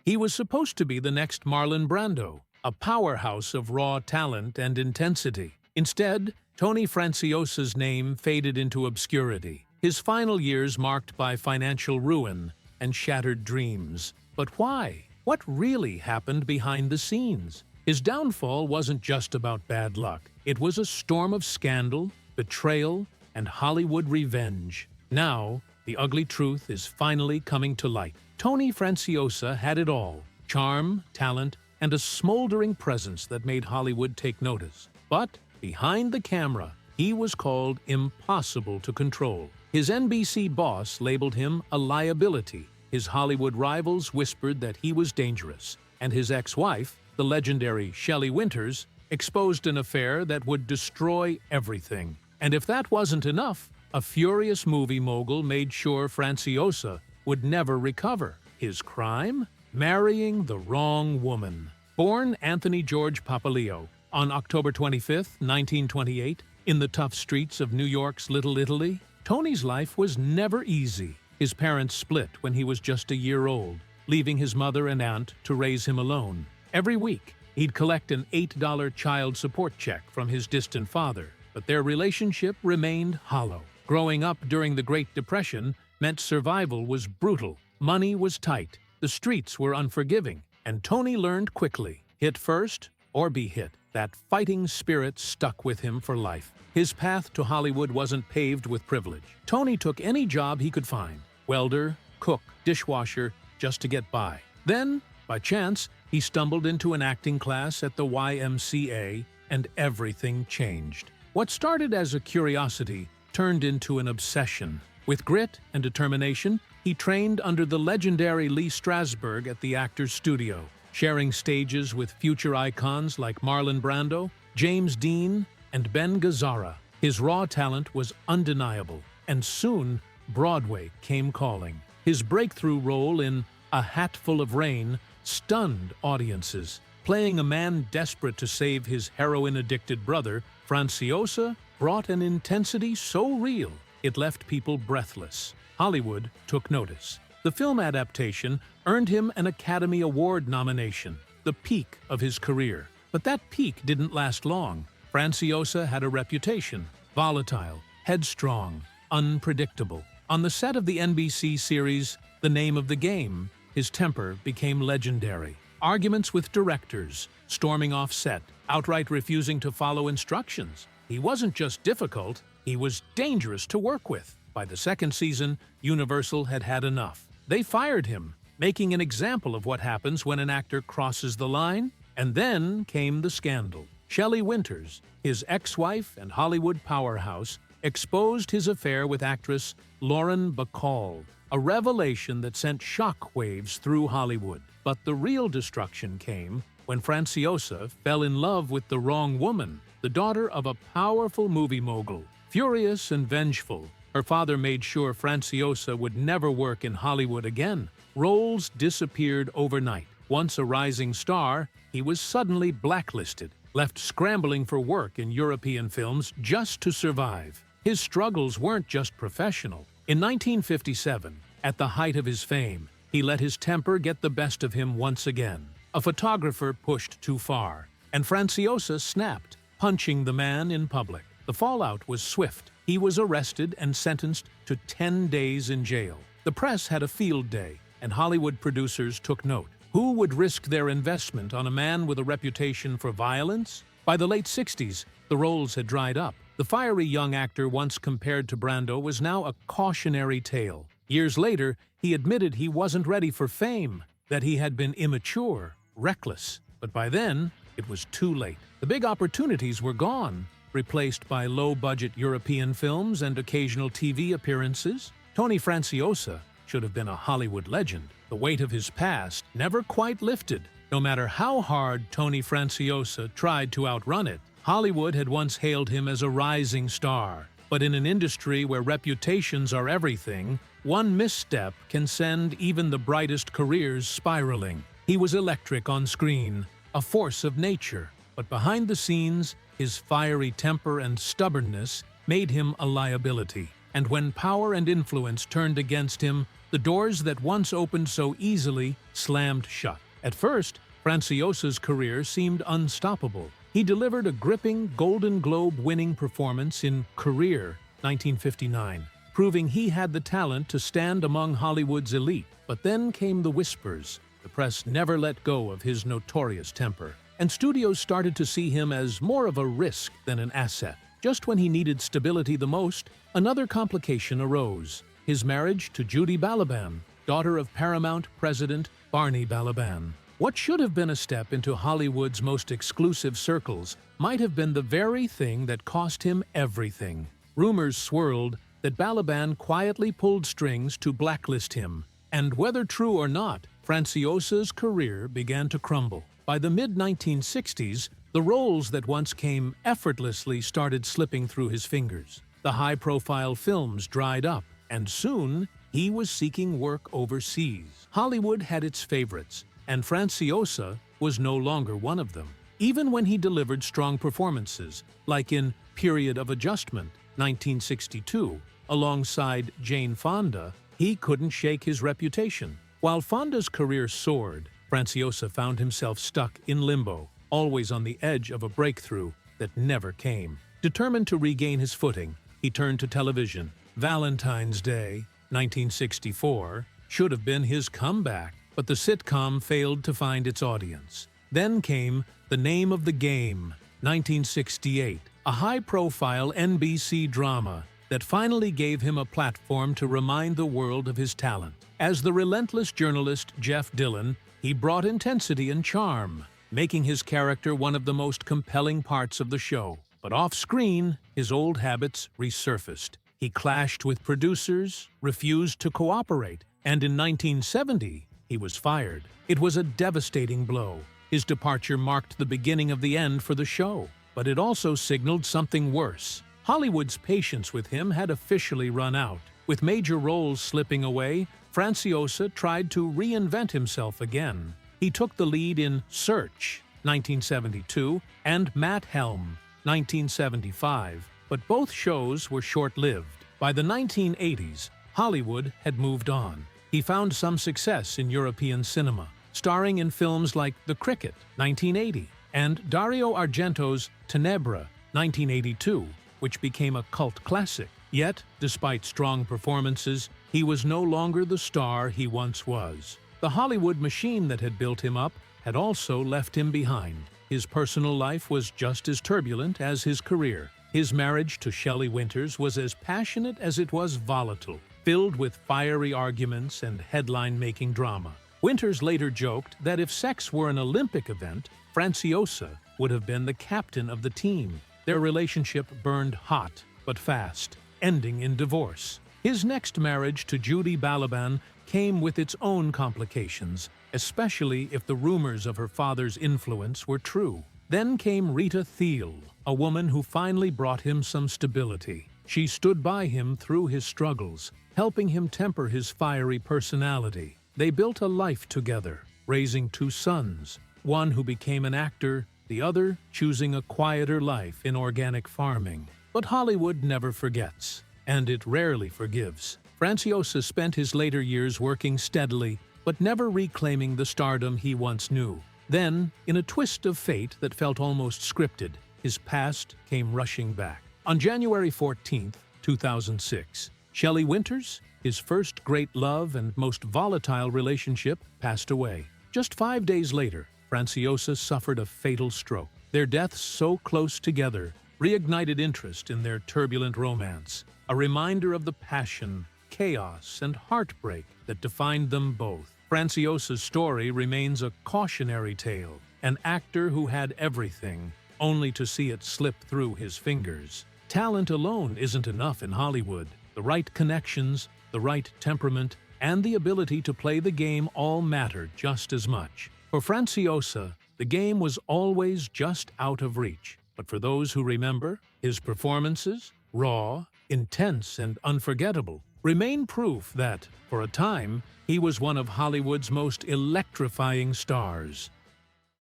He was supposed to be the next Marlon Brando, a powerhouse of raw talent and intensity. Instead, Tony Franciosa's name faded into obscurity, his final years marked by financial ruin and shattered dreams. But why? What really happened behind the scenes? His downfall wasn't just about bad luck. It was a storm of scandal, betrayal, and Hollywood revenge. Now, the ugly truth is finally coming to light. Tony Franciosa had it all: charm, talent, and a smoldering presence that made Hollywood take notice. But behind the camera, he was called impossible to control. His NBC boss labeled him a liability. His Hollywood rivals whispered that he was dangerous. And his ex-wife, the legendary Shelley Winters, exposed an affair that would destroy everything. And if that wasn't enough, a furious movie mogul made sure Franciosa would never recover. His crime? Marrying the wrong woman. Born Anthony George Papaleo on October 25, 1928, in the tough streets of New York's Little Italy, Tony's life was never easy. His parents split when he was just a year old, leaving his mother and aunt to raise him alone. Every week, he'd collect an $8 child support check from his distant father, but their relationship remained hollow. Growing up during the Great Depression meant survival was brutal. Money was tight, the streets were unforgiving, and Tony learned quickly: hit first or be hit. That fighting spirit stuck with him for life. His path to Hollywood wasn't paved with privilege. Tony took any job he could find: welder, cook, dishwasher, just to get by. Then, by chance, he stumbled into an acting class at the YMCA, and everything changed. What started as a curiosity turned into an obsession. With grit and determination, he trained under the legendary Lee Strasberg at the Actors Studio, sharing stages with future icons like Marlon Brando, James Dean, and Ben Gazzara. His raw talent was undeniable, and soon Broadway came calling. His breakthrough role in A Hatful of Rain stunned audiences. Playing a man desperate to save his heroin-addicted brother, Franciosa brought an intensity so real it left people breathless. Hollywood took notice. The film adaptation earned him an Academy Award nomination, the peak of his career. But that peak didn't last long. Franciosa had a reputation: volatile, headstrong, unpredictable. On the set of the NBC series The Name of the Game, his temper became legendary. Arguments with directors, storming off set, outright refusing to follow instructions. He wasn't just difficult, he was dangerous to work with. By the second season, Universal had had enough. They fired him, making an example of what happens when an actor crosses the line. And then came the scandal. Shelley Winters, his ex-wife and Hollywood powerhouse, exposed his affair with actress Lauren Bacall, a revelation that sent shockwaves through Hollywood. But the real destruction came when Franciosa fell in love with the wrong woman, the daughter of a powerful movie mogul. Furious and vengeful, her father made sure Franciosa would never work in Hollywood again. Roles disappeared overnight. Once a rising star, he was suddenly blacklisted, left scrambling for work in European films just to survive. His struggles weren't just professional. In 1957, at the height of his fame, he let his temper get the best of him once again. A photographer pushed too far, and Franciosa snapped, punching the man in public. The fallout was swift. He was arrested and sentenced to 10 days in jail. The press had a field day, and Hollywood producers took note. Who would risk their investment on a man with a reputation for violence? By the late 60s, the roles had dried up. The fiery young actor once compared to Brando was now a cautionary tale. Years later, he admitted he wasn't ready for fame, that he had been immature, reckless. But by then, it was too late. The big opportunities were gone, replaced by low-budget European films and occasional TV appearances. Tony Franciosa should have been a Hollywood legend. The weight of his past never quite lifted. No matter how hard Tony Franciosa tried to outrun it, Hollywood had once hailed him as a rising star. But in an industry where reputations are everything, one misstep can send even the brightest careers spiraling. He was electric on screen, a force of nature. But behind the scenes, his fiery temper and stubbornness made him a liability. And when power and influence turned against him, the doors that once opened so easily slammed shut. At first, Franciosa's career seemed unstoppable. He delivered a gripping Golden Globe-winning performance in Career, 1959, proving he had the talent to stand among Hollywood's elite. But then came the whispers. The press never let go of his notorious temper, and studios started to see him as more of a risk than an asset. Just when he needed stability the most, another complication arose: his marriage to Judy Balaban, daughter of Paramount president Barney Balaban. What should have been a step into Hollywood's most exclusive circles might have been the very thing that cost him everything. Rumors swirled that Balaban quietly pulled strings to blacklist him, and whether true or not, Franciosa's career began to crumble. By the mid-1960s, the roles that once came effortlessly started slipping through his fingers. The high-profile films dried up, and soon he was seeking work overseas. Hollywood had its favorites, and Franciosa was no longer one of them. Even when he delivered strong performances, like in Period of Adjustment, 1962, alongside Jane Fonda, he couldn't shake his reputation. While Fonda's career soared, Franciosa found himself stuck in limbo, always on the edge of a breakthrough that never came. Determined to regain his footing, he turned to television. Valentine's Day, 1964, should have been his comeback, but the sitcom failed to find its audience. Then came The Name of the Game, 1968, a high-profile NBC drama that finally gave him a platform to remind the world of his talent. As the relentless journalist Jeff Dillon, he brought intensity and charm, making his character one of the most compelling parts of the show. But off-screen, his old habits resurfaced. He clashed with producers, refused to cooperate, and in 1970, he was fired. It was a devastating blow. His departure marked the beginning of the end for the show, but it also signaled something worse. Hollywood's patience with him had officially run out. With major roles slipping away, Franciosa tried to reinvent himself again. He took the lead in Search, 1972, and Matt Helm, 1975, but both shows were short-lived. By the 1980s, Hollywood had moved on. He found some success in European cinema, starring in films like The Cricket, 1980, and Dario Argento's Tenebra, 1982, which became a cult classic. Yet, despite strong performances, he was no longer the star he once was. The Hollywood machine that had built him up had also left him behind. His personal life was just as turbulent as his career. His marriage to Shelley Winters was as passionate as it was volatile, filled with fiery arguments and headline-making drama. Winters later joked that if sex were an Olympic event, Franciosa would have been the captain of the team. Their relationship burned hot but fast, ending in divorce. His next marriage to Judy Balaban came with its own complications, especially if the rumors of her father's influence were true. Then came Rita Thiel, a woman who finally brought him some stability. She stood by him through his struggles, helping him temper his fiery personality. They built a life together, raising two sons, one who became an actor, the other choosing a quieter life in organic farming. But Hollywood never forgets, and it rarely forgives. Franciosa spent his later years working steadily, but never reclaiming the stardom he once knew. Then, in a twist of fate that felt almost scripted, his past came rushing back. On January 14, 2006, Shelley Winters, his first great love and most volatile relationship, passed away. Just 5 days later, Franciosa suffered a fatal stroke. Their deaths so close together reignited interest in their turbulent romance, a reminder of the passion, chaos, and heartbreak that defined them both. Franciosa's story remains a cautionary tale, an actor who had everything, only to see it slip through his fingers. Talent alone isn't enough in Hollywood. The right connections, the right temperament, and the ability to play the game all matter just as much. For Franciosa, the game was always just out of reach. But for those who remember, his performances, raw, intense, and unforgettable, remain proof that, for a time, he was one of Hollywood's most electrifying stars.